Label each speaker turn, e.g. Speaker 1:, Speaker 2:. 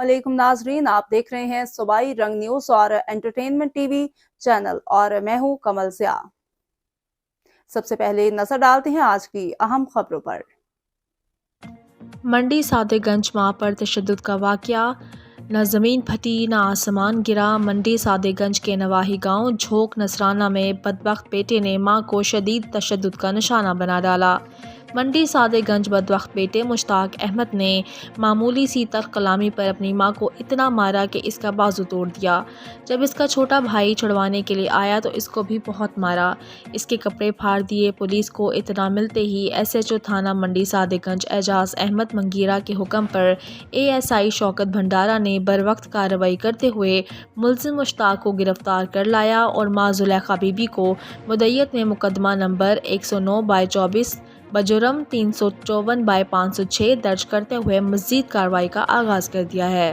Speaker 1: अस्सलामुअलैकुम नाजरीन, आप देख रहे हैं सूबाई रंग न्यूज़ और एंटरटेनमेंट टीवी चैनल और मैं हूं कमल ज़िया। सबसे पहले नजर डालते हैं आज की अहम खबरों पर।
Speaker 2: मंडी सादेगंज मां पर तशद्दुद का वाक़या, न ज़मीन फटी न आसमान गिरा। मंडी सादेगंज के नवाही गांव झोंक नसराना में बदबख्त बेटे ने मां को शदीद तशद्दुद का निशाना बना डाला। मंडी सादेगंज बदबख्त बेटे मुश्ताक अहमद ने मामूली सी तल्ख कलामी पर अपनी मां को इतना मारा कि इसका बाजू तोड़ दिया। जब इसका छोटा भाई छुड़वाने के लिए आया तो इसको भी बहुत मारा, इसके कपड़े फाड़ दिए। पुलिस को इतना मिलते ही SHO थाना मंडी सादेगंज एजाज अहमद मंगीरा के हुक्म पर ASI शौकत भंडारा ने बरवक्त कार्रवाई करते हुए मुल्ज़िम मुश्ताक को गिरफ्तार कर लाया और मां ज़ुलेखा बीबी को मुद्दईयत में मुकदमा नंबर 109/24 बजुर्म 354/506 दर्ज करते हुए मज़ीद कार्रवाई का आगाज़ कर दिया है।